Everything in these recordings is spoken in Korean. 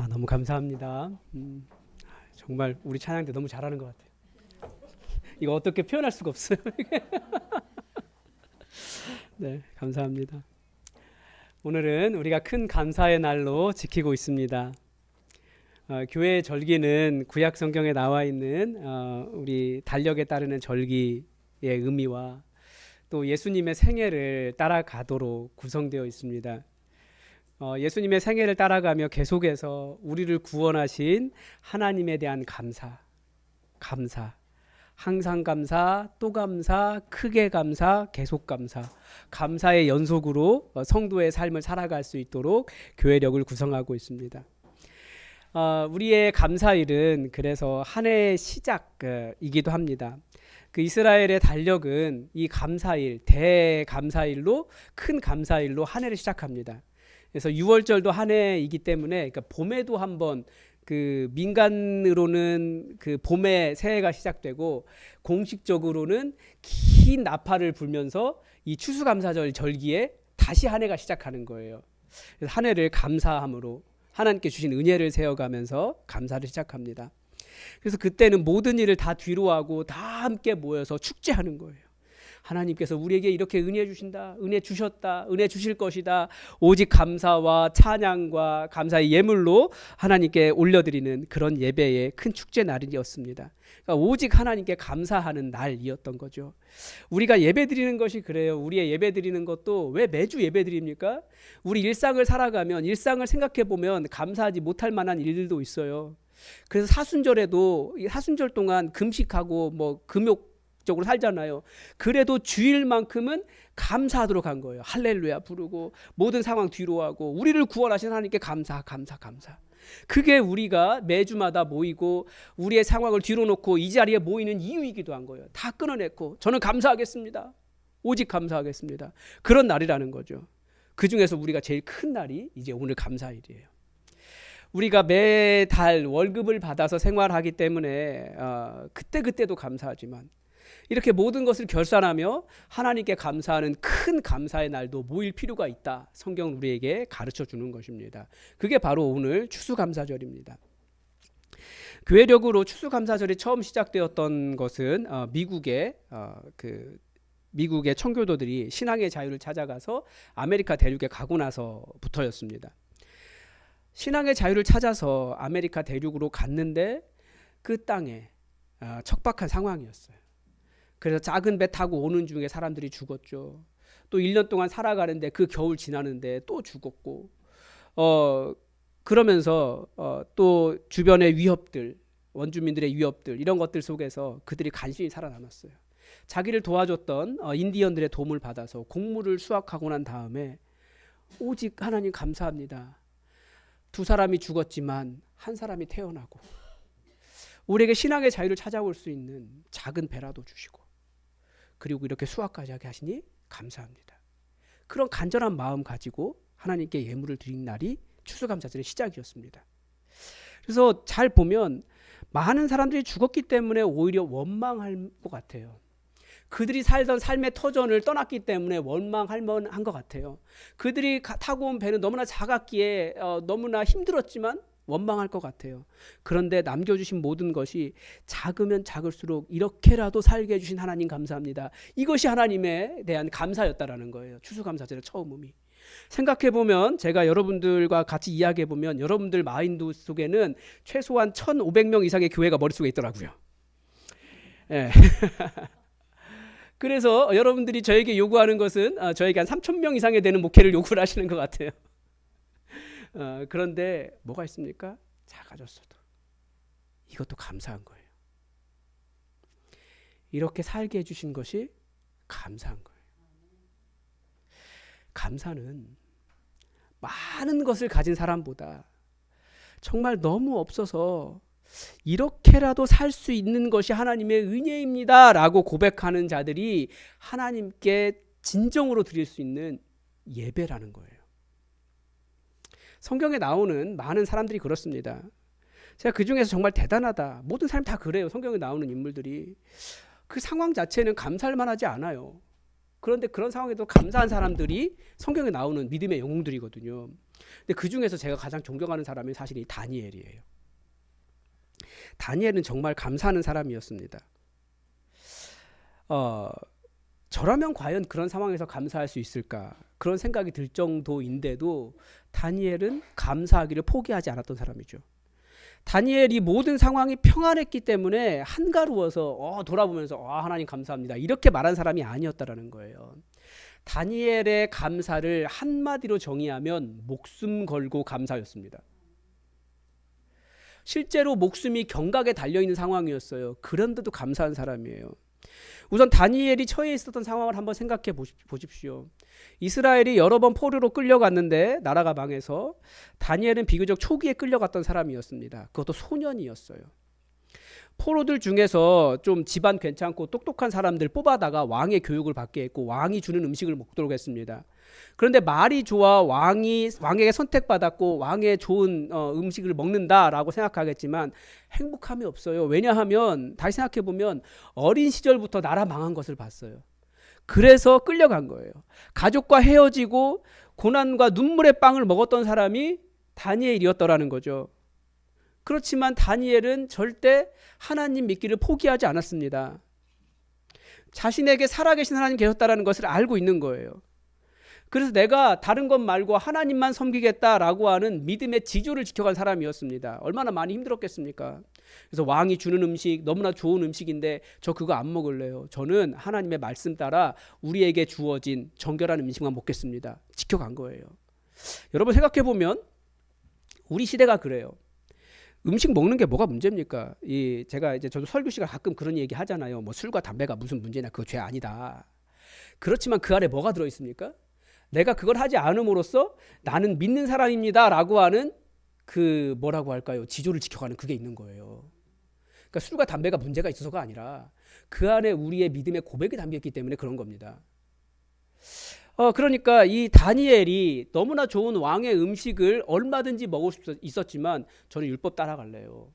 너무 감사합니다. 정말 우리 찬양대 너무 잘하는 것 같아요. 이거 어떻게 표현할 수가 없어요. 네, 감사합니다. 오늘은 우리가 큰 감사의 날로 지키고 있습니다. 교회의 절기는 구약 성경에 나와 있는 우리 달력에 따르는 절기의 의미와 또 예수님의 생애를 따라가도록 구성되어 있습니다. 예수님의 생애를 따라가며 계속해서 우리를 구원하신 하나님에 대한 감사, 항상 감사, 또 감사, 크게 감사, 계속 감사, 감사의 연속으로 성도의 삶을 살아갈 수 있도록 교회력을 구성하고 있습니다. 우리의 감사일은 그래서 한 해의 시작이기도 합니다. 그 이스라엘의 달력은 이 감사일, 대감사일로 큰 감사일로 한 해를 시작합니다. 그래서 6월절도 한 해이기 때문에 그러니까 봄에도 한번 그 민간으로는 그 봄에 새해가 시작되고 공식적으로는 긴 나팔을 불면서 이 추수감사절 절기에 다시 한 해가 시작하는 거예요. 그래서 한 해를 감사함으로 하나님께 주신 은혜를 세워가면서 감사를 시작합니다. 그래서 그때는 모든 일을 다 뒤로하고 다 함께 모여서 축제하는 거예요. 하나님께서 우리에게 이렇게 은혜 주신다, 은혜 주셨다, 은혜 주실 것이다. 오직 감사와 찬양과 감사의 예물로 하나님께 올려드리는 그런 예배의 큰 축제 날이었습니다. 그러니까 오직 하나님께 감사하는 날이었던 거죠. 우리가 예배 드리는 것이 그래요. 우리의 예배 드리는 것도 왜 매주 예배 드립니까? 우리 일상을 살아가면, 일상을 생각해 보면 감사하지 못할 만한 일들도 있어요. 그래서 사순절에도 사순절 동안 금식하고 뭐 금욕 적으로 살잖아요. 그래도 주일만큼은 감사하도록 한 거예요. 할렐루야 부르고 모든 상황 뒤로하고 우리를 구원하신 하나님께 감사. 그게 우리가 매주마다 모이고 우리의 상황을 뒤로 놓고 이 자리에 모이는 이유이기도 한 거예요. 다 끊어냈고 저는 감사하겠습니다. 오직 감사하겠습니다. 그런 날이라는 거죠. 그 중에서 우리가 제일 큰 날이 이제 오늘 감사일이에요. 우리가 매달 월급을 받아서 생활하기 때문에 그때도 감사하지만 이렇게 모든 것을 결산하며 하나님께 감사하는 큰 감사의 날도 모일 필요가 있다. 성경은 우리에게 가르쳐 주는 것입니다. 그게 바로 오늘 추수감사절입니다. 교회력으로 추수감사절이 처음 시작되었던 것은 미국의 청교도들이 신앙의 자유를 찾아가서 아메리카 대륙에 가고 나서부터였습니다. 신앙의 자유를 찾아서 아메리카 대륙으로 갔는데 그 땅에 척박한 상황이었어요. 그래서 작은 배 타고 오는 중에 사람들이 죽었죠. 또 1년 동안 살아가는데 그 겨울 지나는데 또 죽었고 그러면서 또 주변의 위협들, 원주민들의 위협들 이런 것들 속에서 그들이 간신히 살아남았어요. 자기를 도와줬던 인디언들의 도움을 받아서 곡물을 수확하고 난 다음에 오직 하나님 감사합니다. 2사람이 죽었지만 한 사람이 태어나고 우리에게 신앙의 자유를 찾아올 수 있는 작은 배라도 주시고 그리고 이렇게 수확까지 하게 하시니 감사합니다. 그런 간절한 마음 가지고 하나님께 예물을 드린 날이 추수감사절의 시작이었습니다. 그래서 잘 보면 많은 사람들이 죽었기 때문에 오히려 원망할 것 같아요. 그들이 살던 삶의 터전을 떠났기 때문에 원망할 만한 것 같아요. 그들이 타고 온 배는 너무나 작았기에 너무나 힘들었지만 원망할 것 같아요. 그런데 남겨주신 모든 것이 작으면 작을수록 이렇게라도 살게 해주신 하나님 감사합니다. 이것이 하나님에 대한 감사였다라는 거예요. 추수감사절의 처음 의미. 생각해보면 제가 여러분들과 같이 이야기해보면 여러분들 마인드 속에는 최소한 1,500명 이상의 교회가 머릿속에 있더라고요. 네. 그래서 여러분들이 저에게 요구하는 것은 저에게 한 3,000명 이상이 되는 목회를 요구를 하시는 것 같아요. 그런데 뭐가 있습니까? 작아졌어도 이것도 감사한 거예요. 이렇게 살게 해주신 것이 감사한 거예요. 감사는 많은 것을 가진 사람보다 정말 너무 없어서 이렇게라도 살 수 있는 것이 하나님의 은혜입니다 라고 고백하는 자들이 하나님께 진정으로 드릴 수 있는 예배라는 거예요. 성경에 나오는 많은 사람들이 그렇습니다. 제가 그 중에서 정말 대단하다. 모든 사람이 다 그래요. 성경에 나오는 인물들이. 그 상황 자체는 감사할 만하지 않아요. 그런데 그런 상황에도 감사한 사람들이 성경에 나오는 믿음의 영웅들이거든요. 근데 그 중에서 제가 가장 존경하는 사람이 사실 이 다니엘이에요. 다니엘은 정말 감사하는 사람이었습니다. 저라면 과연 그런 상황에서 감사할 수 있을까? 그런 생각이 들 정도인데도 다니엘은 감사하기를 포기하지 않았던 사람이죠. 다니엘이 모든 상황이 평안했기 때문에 한가로워서 돌아보면서 하나님 감사합니다 이렇게 말한 사람이 아니었다라는 거예요. 다니엘의 감사를 한마디로 정의하면 목숨 걸고 감사였습니다. 실제로 목숨이 경각에 달려있는 상황이었어요. 그런데도 감사한 사람이에요. 우선 다니엘이 처해 있었던 상황을 한번 생각해 보십시오. 이스라엘이 여러 번 포로로 끌려갔는데 나라가 망해서 다니엘은 비교적 초기에 끌려갔던 사람이었습니다. 그것도 소년이었어요. 포로들 중에서 좀 집안 괜찮고 똑똑한 사람들 뽑아다가 왕의 교육을 받게 했고 왕이 주는 음식을 먹도록 했습니다. 그런데 말이 좋아 왕에게 선택받았고 왕의 좋은 음식을 먹는다라고 생각하겠지만 행복함이 없어요. 왜냐하면 다시 생각해보면 어린 시절부터 나라 망한 것을 봤어요. 그래서 끌려간 거예요. 가족과 헤어지고 고난과 눈물의 빵을 먹었던 사람이 다니엘이었더라는 거죠. 그렇지만 다니엘은 절대 하나님 믿기를 포기하지 않았습니다. 자신에게 살아계신 하나님 계셨다는 것을 알고 있는 거예요. 그래서 내가 다른 것 말고 하나님만 섬기겠다라고 하는 믿음의 지조를 지켜간 사람이었습니다. 얼마나 많이 힘들었겠습니까? 그래서 왕이 주는 음식 너무나 좋은 음식인데 저 그거 안 먹을래요. 저는 하나님의 말씀 따라 우리에게 주어진 정결한 음식만 먹겠습니다. 지켜간 거예요. 여러분 생각해보면 우리 시대가 그래요. 음식 먹는 게 뭐가 문제입니까? 제가 이제 저도 설교 시간 가끔 그런 얘기 하잖아요. 뭐 술과 담배가 무슨 문제냐, 그거 죄 아니다. 그렇지만 그 안에 뭐가 들어 있습니까? 내가 그걸 하지 않음으로써 나는 믿는 사람입니다라고 하는 그 뭐라고 할까요? 지조를 지켜가는 그게 있는 거예요. 그러니까 술과 담배가 문제가 있어서가 아니라 그 안에 우리의 믿음의 고백이 담겼기 때문에 그런 겁니다. 그러니까 이 다니엘이 너무나 좋은 왕의 음식을 얼마든지 먹을 수 있었지만 저는 율법 따라갈래요.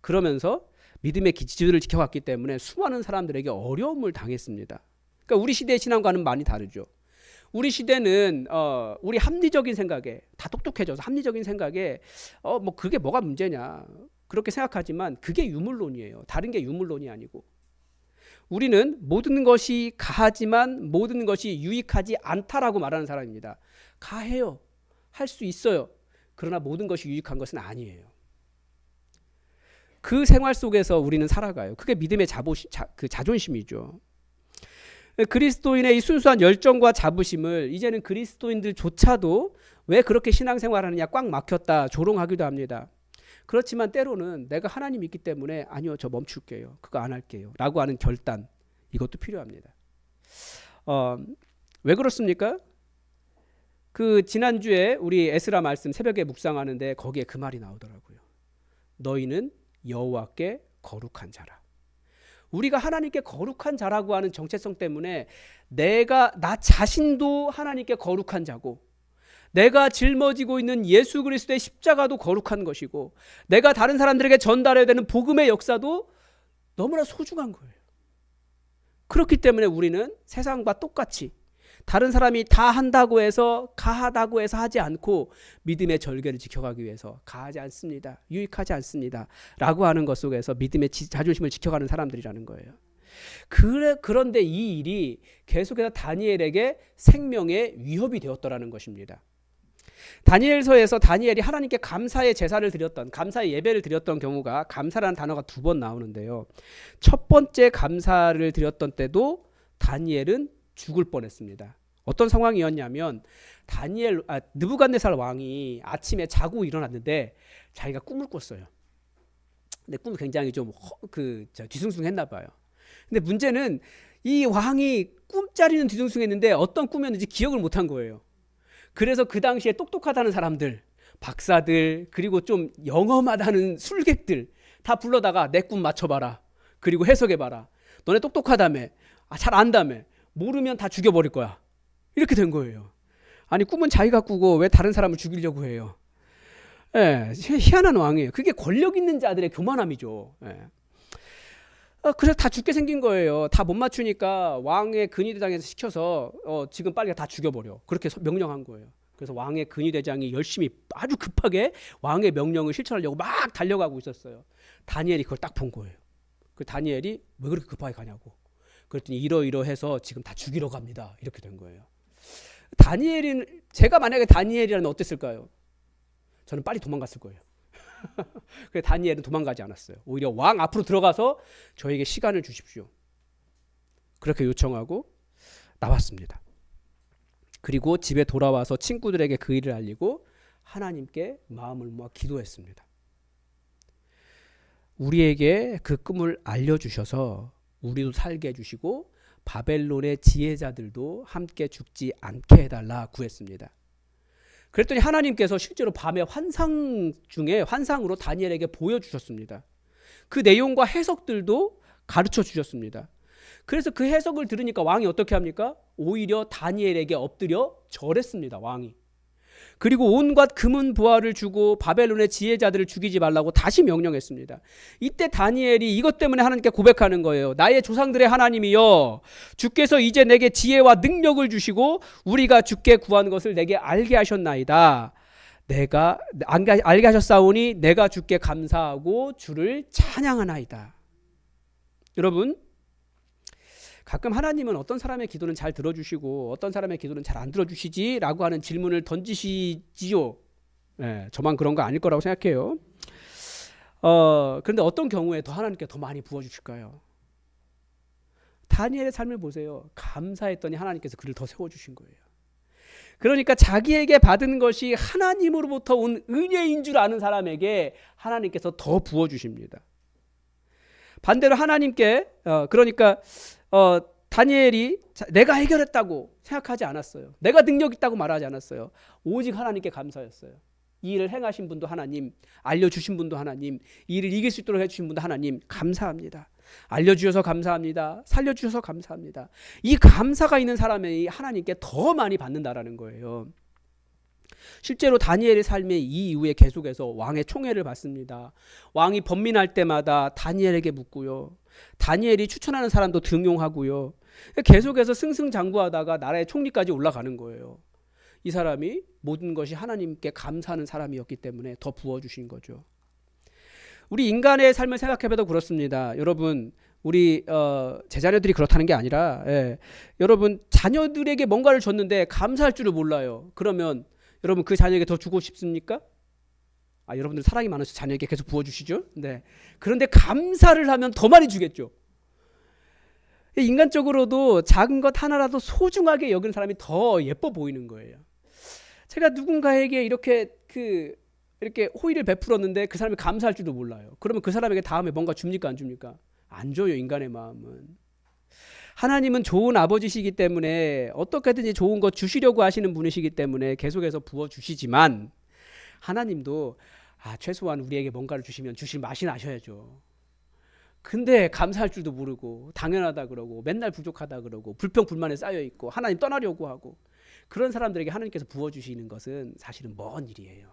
그러면서 믿음의 지조를 지켜갔기 때문에 수많은 사람들에게 어려움을 당했습니다. 그러니까 우리 시대의 신앙과는 많이 다르죠. 우리 시대는 우리 합리적인 생각에 다 똑똑해져서 합리적인 생각에 뭐 그게 뭐가 문제냐 그렇게 생각하지만 그게 유물론이에요. 다른 게 유물론이 아니고 우리는 모든 것이 가하지만 모든 것이 유익하지 않다라고 말하는 사람입니다. 가해요. 할 수 있어요. 그러나 모든 것이 유익한 것은 아니에요. 그 생활 속에서 우리는 살아가요. 그게 믿음의 자존심이죠. 그리스도인의 이 순수한 열정과 자부심을 이제는 그리스도인들조차도 왜 그렇게 신앙생활하느냐 꽉 막혔다 조롱하기도 합니다. 그렇지만 때로는 내가 하나님 있기 때문에 아니요 저 멈출게요. 그거 안 할게요. 라고 하는 결단 이것도 필요합니다. 왜 그렇습니까? 그 지난주에 우리 에스라 말씀 새벽에 묵상하는데 거기에 그 말이 나오더라고요. 너희는 여호와께 거룩한 자라. 우리가 하나님께 거룩한 자라고 하는 정체성 때문에 나 자신도 하나님께 거룩한 자고 내가 짊어지고 있는 예수 그리스도의 십자가도 거룩한 것이고 내가 다른 사람들에게 전달해야 되는 복음의 역사도 너무나 소중한 거예요. 그렇기 때문에 우리는 세상과 똑같이 다른 사람이 다 한다고 해서 가하다고 해서 하지 않고 믿음의 절개를 지켜가기 위해서 가하지 않습니다. 유익하지 않습니다. 라고 하는 것 속에서 믿음의 자존심을 지켜가는 사람들이라는 거예요. 그런데 이 일이 계속해서 다니엘에게 생명의 위협이 되었더라는 것입니다. 다니엘서에서 다니엘이 하나님께 감사의 제사를 드렸던 감사의 예배를 드렸던 경우가 감사라는 단어가 2번 나오는데요. 첫 번째 감사를 드렸던 때도 다니엘은 죽을 뻔했습니다. 어떤 상황이었냐면 느부갓네살 왕이 아침에 자고 일어났는데 자기가 꿈을 꿨어요. 근데 꿈이 굉장히 좀 뒤숭숭했나 봐요. 근데 문제는 이 왕이 꿈자리는 뒤숭숭했는데 어떤 꿈이었는지 기억을 못한 거예요. 그래서 그 당시에 똑똑하다는 사람들, 박사들, 그리고 좀 영험하다는 술객들 다 불러다가 내 꿈 맞춰봐라. 그리고 해석해봐라. 너네 똑똑하다며. 잘 안다며. 모르면 다 죽여버릴 거야. 이렇게 된 거예요. 아니 꿈은 자기가 꾸고 왜 다른 사람을 죽이려고 해요. 희한한 왕이에요. 그게 권력 있는 자들의 교만함이죠. 그래서 다 죽게 생긴 거예요. 다 못 맞추니까 왕의 근위대장에서 시켜서 지금 빨리 다 죽여버려. 그렇게 명령한 거예요. 그래서 왕의 근위대장이 열심히 아주 급하게 왕의 명령을 실천하려고 막 달려가고 있었어요. 다니엘이 그걸 딱 본 거예요. 그 다니엘이 왜 그렇게 급하게 가냐고. 그랬더니 이러이러해서 지금 다 죽이러 갑니다. 이렇게 된 거예요. 다니엘은 제가 만약에 다니엘이라면 어땠을까요? 저는 빨리 도망갔을 거예요. 그래서 다니엘은 도망가지 않았어요. 오히려 왕 앞으로 들어가서 저에게 시간을 주십시오. 그렇게 요청하고 나왔습니다. 그리고 집에 돌아와서 친구들에게 그 일을 알리고 하나님께 마음을 모아 기도했습니다. 우리에게 그 꿈을 알려주셔서 우리도 살게 해주시고 바벨론의 지혜자들도 함께 죽지 않게 해달라 구했습니다. 그랬더니 하나님께서 실제로 밤에 환상 중에 환상으로 다니엘에게 보여주셨습니다. 그 내용과 해석들도 가르쳐 주셨습니다. 그래서 그 해석을 들으니까 왕이 어떻게 합니까? 오히려 다니엘에게 엎드려 절했습니다. 왕이. 그리고 온갖 금은 부하를 주고 바벨론의 지혜자들을 죽이지 말라고 다시 명령했습니다. 이때 다니엘이 이것 때문에 하나님께 고백하는 거예요. 나의 조상들의 하나님이여, 주께서 이제 내게 지혜와 능력을 주시고 우리가 주께 구한 것을 내게 알게 하셨나이다. 내가 알게 하셨사오니 내가 주께 감사하고 주를 찬양하나이다. 여러분, 가끔 하나님은 어떤 사람의 기도는 잘 들어주시고 어떤 사람의 기도는 잘 안 들어주시지? 라고 하는 질문을 던지시지요. 네, 저만 그런 거 아닐 거라고 생각해요. 그런데 어떤 경우에 더 하나님께 더 많이 부어주실까요? 다니엘의 삶을 보세요. 감사했더니 하나님께서 그를 더 세워주신 거예요. 그러니까 자기에게 받은 것이 하나님으로부터 온 은혜인 줄 아는 사람에게 하나님께서 더 부어주십니다. 반대로 하나님께 다니엘이 내가 해결했다고 생각하지 않았어요. 내가 능력 있다고 말하지 않았어요. 오직 하나님께 감사했어요. 이 일을 행하신 분도 하나님, 알려주신 분도 하나님, 이 일을 이길 수 있도록 해주신 분도 하나님, 감사합니다. 알려주셔서 감사합니다. 살려주셔서 감사합니다. 이 감사가 있는 사람이 하나님께 더 많이 받는다라는 거예요. 실제로 다니엘의 삶의 이 이후에 계속해서 왕의 총애를 받습니다. 왕이 번민할 때마다 다니엘에게 묻고요. 다니엘이 추천하는 사람도 등용하고요. 계속해서 승승장구하다가 나라의 총리까지 올라가는 거예요. 이 사람이 모든 것이 하나님께 감사하는 사람이었기 때문에 더 부어주신 거죠. 우리 인간의 삶을 생각해봐도 그렇습니다. 여러분, 우리 제 자녀들이 그렇다는 게 아니라 여러분 자녀들에게 뭔가를 줬는데 감사할 줄을 몰라요. 그러면 여러분 그 자녀에게 더 주고 싶습니까? 여러분들 사랑이 많으셔서 자녀에게 계속 부어주시죠. 네. 그런데 감사를 하면 더 많이 주겠죠. 인간적으로도 작은 것 하나라도 소중하게 여기는 사람이 더 예뻐 보이는 거예요. 제가 누군가에게 이렇게 호의를 베풀었는데 그 사람이 감사할 줄도 몰라요. 그러면 그 사람에게 다음에 뭔가 줍니까 안 줍니까? 안 줘요. 인간의 마음은. 하나님은 좋은 아버지시기 때문에 어떻게든지 좋은 것 주시려고 하시는 분이시기 때문에 계속해서 부어주시지만 하나님도 최소한 우리에게 뭔가를 주시면 주실 맛이 나셔야죠. 근데 감사할 줄도 모르고 당연하다 그러고 맨날 부족하다 그러고 불평불만에 쌓여있고 하나님 떠나려고 하고 그런 사람들에게 하나님께서 부어주시는 것은 사실은 먼 일이에요.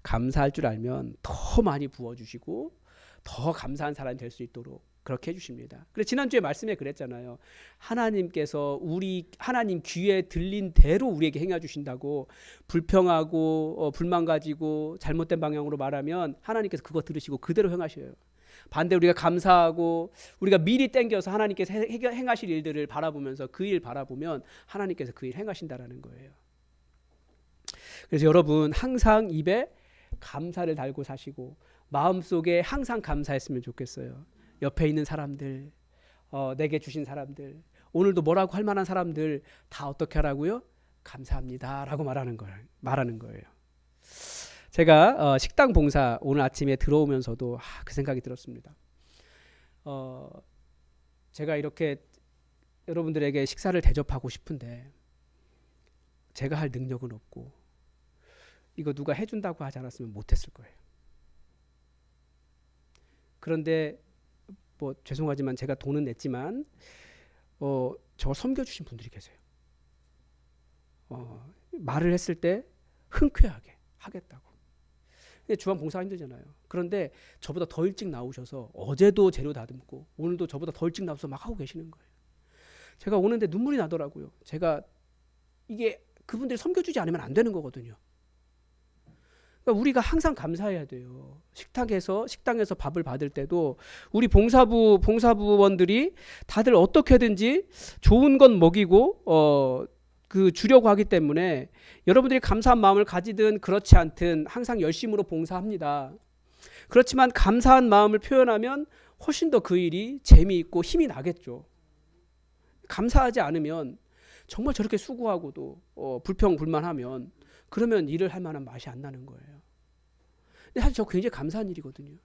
감사할 줄 알면 더 많이 부어주시고 더 감사한 사람이 될 수 있도록 그렇게 해주십니다. 그래서 지난주에 말씀에 그랬잖아요. 하나님께서 하나님 귀에 들린 대로 우리에게 행해 주신다고. 불평하고 불만 가지고 잘못된 방향으로 말하면 하나님께서 그거 들으시고 그대로 행하셔요. 반대 우리가 감사하고 우리가 미리 땡겨서 하나님께서 행하실 일들을 바라보면서 그 일 바라보면 하나님께서 그 일 행하신다라는 거예요. 그래서 여러분 항상 입에 감사를 달고 사시고 마음속에 항상 감사했으면 좋겠어요. 옆에 있는 사람들, 내게 주신 사람들, 오늘도 뭐라고 할 만한 사람들 다 어떻게 하라고요? 감사합니다 라고 말하는 거예요. 제가 식당 봉사 오늘 아침에 들어오면서도 그 생각이 들었습니다. 제가 이렇게 여러분들에게 식사를 대접하고 싶은데 제가 할 능력은 없고 이거 누가 해준다고 하지 않았으면 못했을 거예요. 그런데 죄송하지만 제가 돈은 냈지만 저 섬겨주신 분들이 계세요. 말을 했을 때 흔쾌하게 하겠다고. 주방 봉사가 힘들잖아요. 그런데 저보다 더 일찍 나오셔서 어제도 재료 다듬고 오늘도 저보다 더 일찍 나와서 막 하고 계시는 거예요. 제가 오는데 눈물이 나더라고요. 제가 이게 그분들이 섬겨주지 않으면 안 되는 거거든요. 그러니까 우리가 항상 감사해야 돼요. 식당에서 밥을 받을 때도 우리 봉사부원들이 다들 어떻게든지 좋은 건 먹이고 주려고 하기 때문에 여러분들이 감사한 마음을 가지든 그렇지 않든 항상 열심으로 봉사합니다. 그렇지만 감사한 마음을 표현하면 훨씬 더 그 일이 재미있고 힘이 나겠죠. 감사하지 않으면 정말 저렇게 수고하고도 불평불만하면 그러면 일을 할 만한 맛이 안 나는 거예요. 근데 사실 저 굉장히 감사한 일이거든요.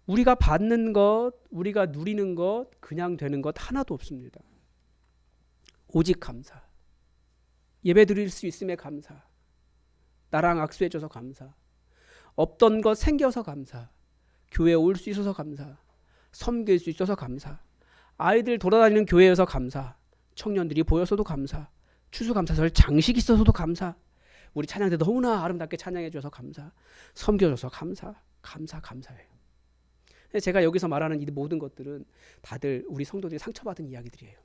우리가 받는 것, 우리가 누리는 것, 그냥 되는 것 하나도 없습니다. 오직 감사. 예배 드릴 수 있음에 감사. 나랑 악수해줘서 감사. 없던 것 생겨서 감사. 교회에 올 수 있어서 감사. 섬길 수 있어서 감사. 아이들 돌아다니는 교회에서 감사. 청년들이 보여서도 감사. 추수감사절 장식 있어서도 감사. 우리 찬양 때 너무나 아름답게 찬양해 줘서 감사. 섬겨줘서 감사. 감사해요. 제가 여기서 말하는 이 모든 것들은 다들 우리 성도들이 상처받은 이야기들이에요.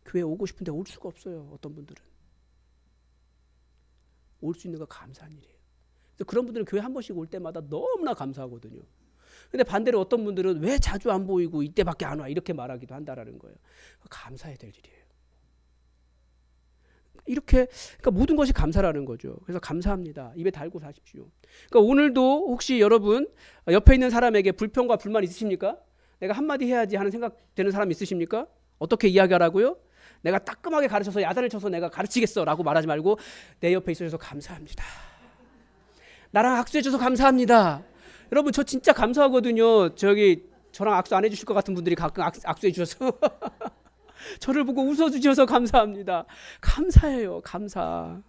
교회 오고 싶은데 올 수가 없어요. 어떤 분들은. 올 수 있는 거 감사한 일이에요. 그래서 그런 분들은 교회 한 번씩 올 때마다 너무나 감사하거든요. 근데 반대로 어떤 분들은 왜 자주 안 보이고 이때밖에 안 와 이렇게 말하기도 한다라는 거예요. 감사해야 될 일이에요. 이렇게 그러니까 모든 것이 감사라는 거죠. 그래서 감사합니다. 입에 달고 사십시오. 그러니까 오늘도 혹시 여러분 옆에 있는 사람에게 불평과 불만 있으십니까? 내가 한마디 해야지 하는 생각되는 사람 있으십니까? 어떻게 이야기하라고요? 내가 따끔하게 가르쳐서 야단을 쳐서 내가 가르치겠어 라고 말하지 말고 내 옆에 있어줘서 감사합니다. 나랑 악수해줘서 감사합니다. 여러분 저 진짜 감사하거든요. 저랑 악수 안 해주실 것 같은 분들이 가끔 악수해 주셔서 저를 보고 웃어주셔서 감사합니다. 감사해요. 감사.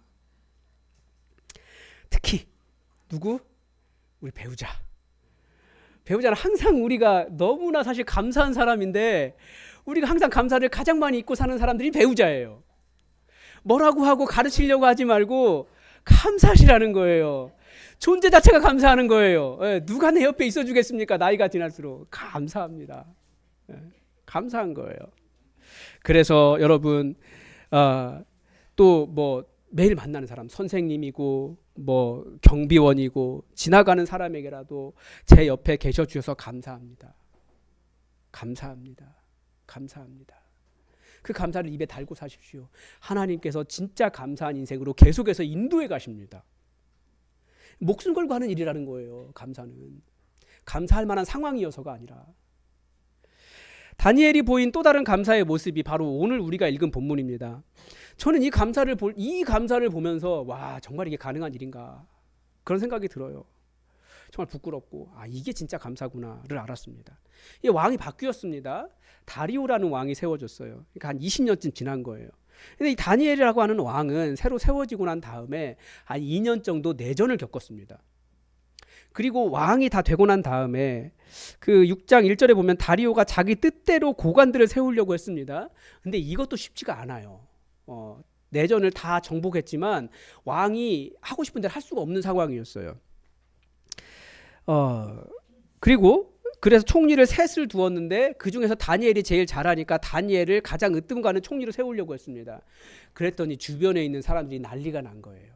특히 누구? 우리 배우자. 배우자는 항상 우리가 너무나 사실 감사한 사람인데 우리가 항상 감사를 가장 많이 잊고 사는 사람들이 배우자예요. 뭐라고 하고 가르치려고 하지 말고 감사하시라는 거예요. 존재 자체가 감사하는 거예요. 누가 내 옆에 있어 주겠습니까? 나이가 지날수록. 감사합니다. 감사한 거예요. 그래서 여러분 또 뭐 매일 만나는 사람 선생님이고 뭐 경비원이고 지나가는 사람에게라도 제 옆에 계셔 주셔서 감사합니다. 감사합니다. 감사합니다. 그 감사를 입에 달고 사십시오. 하나님께서 진짜 감사한 인생으로 계속해서 인도해 가십니다. 목숨 걸고 하는 일이라는 거예요. 감사는. 감사할 만한 상황이어서가 아니라. 다니엘이 보인 또 다른 감사의 모습이 바로 오늘 우리가 읽은 본문입니다. 저는 이 감사를 보면서 와 정말 이게 가능한 일인가 그런 생각이 들어요. 정말 부끄럽고 이게 진짜 감사구나를 알았습니다. 이 왕이 바뀌었습니다. 다리오라는 왕이 세워졌어요. 그러니까 한 20년쯤 지난 거예요. 근데 이 다니엘이라고 하는 왕은 새로 세워지고 난 다음에 한 2년 정도 내전을 겪었습니다. 그리고 왕이 다 되고 난 다음에 그 6장 1절에 보면 다리오가 자기 뜻대로 고관들을 세우려고 했습니다. 근데 이것도 쉽지가 않아요. 내전을 다 정복했지만 왕이 하고 싶은 대로 할 수가 없는 상황이었어요. 그래서 총리를 셋을 두었는데 그 중에서 다니엘이 제일 잘하니까 다니엘을 가장 으뜸 가는 총리로 세우려고 했습니다. 그랬더니 주변에 있는 사람들이 난리가 난 거예요.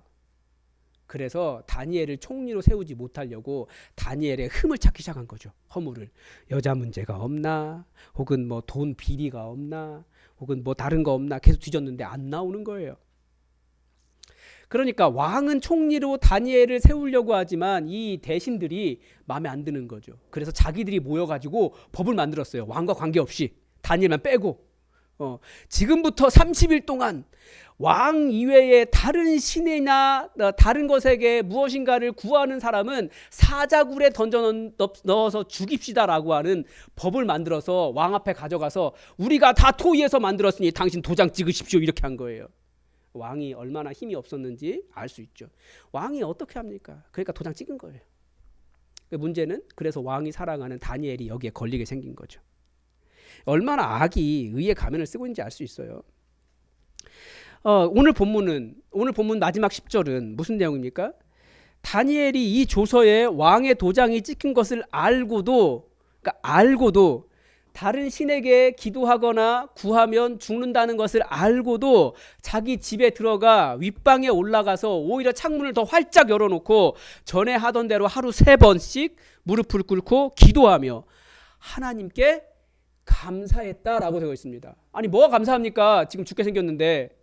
그래서 다니엘을 총리로 세우지 못하려고 다니엘의 흠을 찾기 시작한 거죠. 허물을. 여자 문제가 없나? 혹은 뭐 돈 비리가 없나? 혹은 뭐 다른 거 없나? 계속 뒤졌는데 안 나오는 거예요. 그러니까 왕은 총리로 다니엘을 세우려고 하지만 이 대신들이 마음에 안 드는 거죠. 그래서 자기들이 모여가지고 법을 만들었어요. 왕과 관계없이 다니엘만 빼고 지금부터 30일 동안 왕 이외에 다른 신이나 다른 것에게 무엇인가를 구하는 사람은 사자굴에 던져 넣어서 죽입시다라고 하는 법을 만들어서 왕 앞에 가져가서 우리가 다 토의해서 만들었으니 당신 도장 찍으십시오 이렇게 한 거예요. 왕이 얼마나 힘이 없었는지 알 수 있죠. 왕이 어떻게 합니까? 그러니까 도장 찍은 거예요. 문제는 그래서 왕이 사랑하는 다니엘이 여기에 걸리게 생긴 거죠. 얼마나 악이 의의 가면을 쓰고 있는지 알 수 있어요. 오늘 본문 마지막 10절은 무슨 내용입니까? 다니엘이 이 조서에 왕의 도장이 찍힌 것을 알고도, 그러니까 알고도 다른 신에게 기도하거나 구하면 죽는다는 것을 알고도 자기 집에 들어가 윗방에 올라가서 오히려 창문을 더 활짝 열어놓고 전에 하던 대로 하루 3번씩 무릎을 꿇고 기도하며 하나님께 감사했다라고 되어 있습니다. 아니 뭐가 감사합니까? 지금 죽게 생겼는데.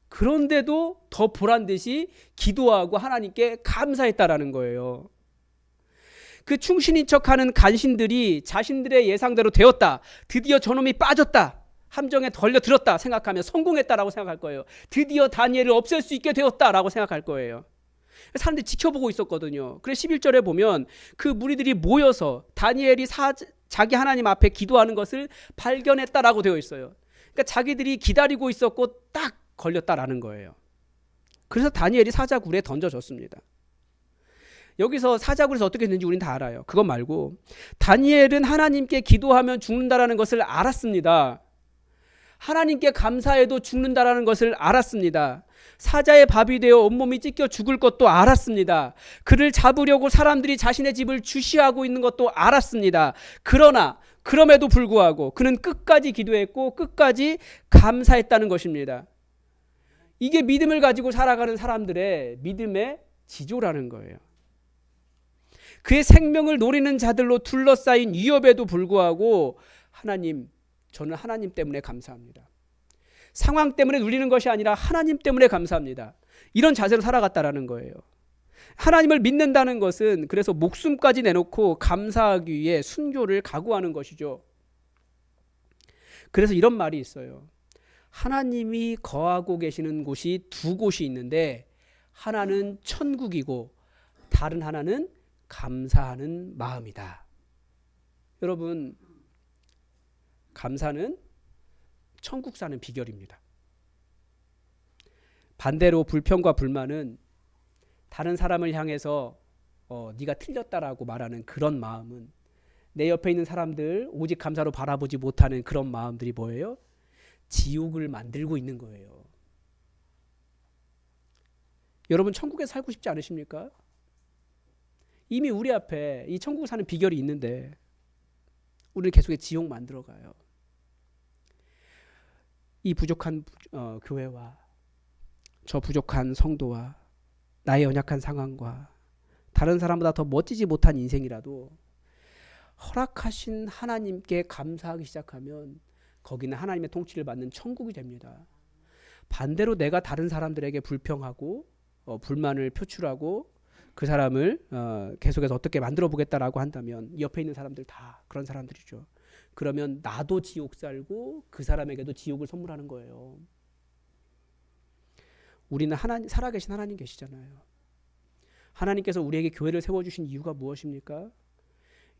그런데도 더 보란 듯이 기도하고 하나님께 감사했다라는 거예요. 그 충신인 척하는 간신들이 자신들의 예상대로 되었다. 드디어 저놈이 빠졌다. 함정에 걸려들었다 생각하며 성공했다라고 생각할 거예요. 드디어 다니엘을 없앨 수 있게 되었다라고 생각할 거예요. 사람들이 지켜보고 있었거든요. 그래서 11절에 보면 그 무리들이 모여서 다니엘이 자기 하나님 앞에 기도하는 것을 발견했다라고 되어 있어요. 그러니까 자기들이 기다리고 있었고 딱 걸렸다라는 거예요. 그래서 다니엘이 사자굴에 던져졌습니다. 여기서 사자굴에서 어떻게 됐는지 우리는 다 알아요. 그것 말고 다니엘은 하나님께 기도하면 죽는다라는 것을 알았습니다. 하나님께 감사해도 죽는다라는 것을 알았습니다. 사자의 밥이 되어 온몸이 찢겨 죽을 것도 알았습니다. 그를 잡으려고 사람들이 자신의 집을 주시하고 있는 것도 알았습니다. 그러나 그럼에도 불구하고 그는 끝까지 기도했고 끝까지 감사했다는 것입니다. 이게 믿음을 가지고 살아가는 사람들의 믿음의 지조라는 거예요. 그의 생명을 노리는 자들로 둘러싸인 위협에도 불구하고 하나님, 저는 하나님 때문에 감사합니다. 상황 때문에 눌리는 것이 아니라 하나님 때문에 감사합니다. 이런 자세로 살아갔다라는 거예요. 하나님을 믿는다는 것은 그래서 목숨까지 내놓고 감사하기 위해 순교를 각오하는 것이죠. 그래서 이런 말이 있어요. 하나님이 거하고 계시는 곳이 2곳이 있는데 하나는 천국이고 다른 하나는 감사하는 마음이다. 여러분, 감사는 천국 사는 비결입니다. 반대로 불평과 불만은 다른 사람을 향해서 네가 틀렸다라고 말하는 그런 마음은, 내 옆에 있는 사람들 오직 감사로 바라보지 못하는 그런 마음들이 뭐예요? 지옥을 만들고 있는 거예요. 여러분, 천국에 살고 싶지 않으십니까? 이미 우리 앞에 이 천국 사는 비결이 있는데 우리는 계속 지옥 만들어가요. 이 부족한 교회와 저 부족한 성도와 나의 연약한 상황과 다른 사람보다 더 멋지지 못한 인생이라도 허락하신 하나님께 감사하기 시작하면 거기는 하나님의 통치를 받는 천국이 됩니다. 반대로 내가 다른 사람들에게 불평하고 불만을 표출하고 그 사람을 계속해서 어떻게 만들어 보겠다라고 한다면 옆에 있는 사람들 다 그런 사람들이죠. 그러면 나도 지옥 살고 그 사람에게도 지옥을 선물하는 거예요. 우리는 하나님, 살아계신 하나님 계시잖아요. 하나님께서 우리에게 교회를 세워주신 이유가 무엇입니까?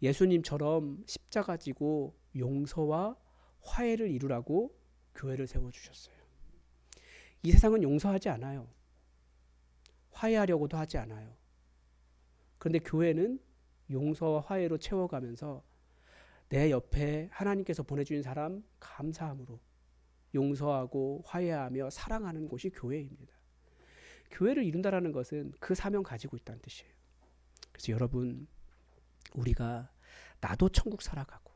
예수님처럼 십자가 지고 용서와 화해를 이루라고 교회를 세워주셨어요. 이 세상은 용서하지 않아요. 화해하려고도 하지 않아요. 그런데 교회는 용서와 화해로 채워가면서 내 옆에 하나님께서 보내주신 사람 감사함으로 용서하고 화해하며 사랑하는 곳이 교회입니다. 교회를 이룬다는 것은 그 사명 가지고 있다는 뜻이에요. 그래서 여러분, 우리가 나도 천국 살아가고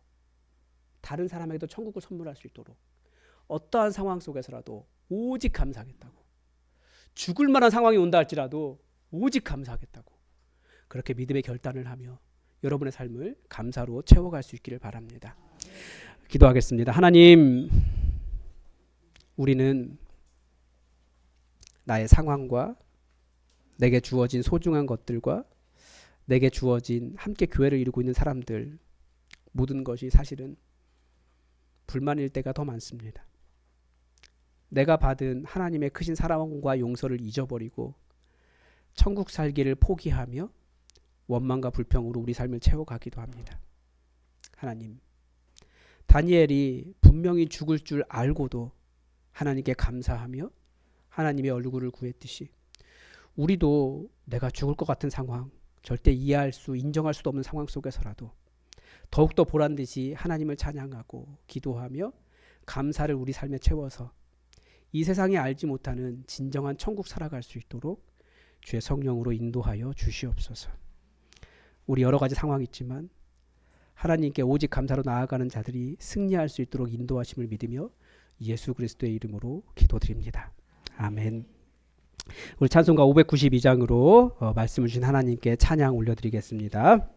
다른 사람에게도 천국을 선물할 수 있도록 어떠한 상황 속에서라도 오직 감사하겠다고, 죽을 만한 상황이 온다 할지라도 오직 감사하겠다고 그렇게 믿음의 결단을 하며 여러분의 삶을 감사로 채워갈 수 있기를 바랍니다. 기도하겠습니다. 하나님, 우리는 나의 상황과 내게 주어진 소중한 것들과 내게 주어진 함께 교회를 이루고 있는 사람들, 모든 것이 사실은 불만일 때가 더 많습니다. 내가 받은 하나님의 크신 사랑과 용서를 잊어버리고 천국 살기를 포기하며 원망과 불평으로 우리 삶을 채워가기도 합니다. 하나님, 다니엘이 분명히 죽을 줄 알고도 하나님께 감사하며 하나님의 얼굴을 구했듯이 우리도 내가 죽을 것 같은 상황, 절대 이해할 수, 인정할 수도 없는 상황 속에서라도 더욱더 보란듯이 하나님을 찬양하고 기도하며 감사를 우리 삶에 채워서 이 세상이 알지 못하는 진정한 천국 살아갈 수 있도록 주의 성령으로 인도하여 주시옵소서. 우리 여러 가지 상황이 있지만 하나님께 오직 감사로 나아가는 자들이 승리할 수 있도록 인도하심을 믿으며 예수 그리스도의 이름으로 기도드립니다. 아멘. 우리 찬송가 592장으로 말씀을 주신 하나님께 찬양 올려드리겠습니다.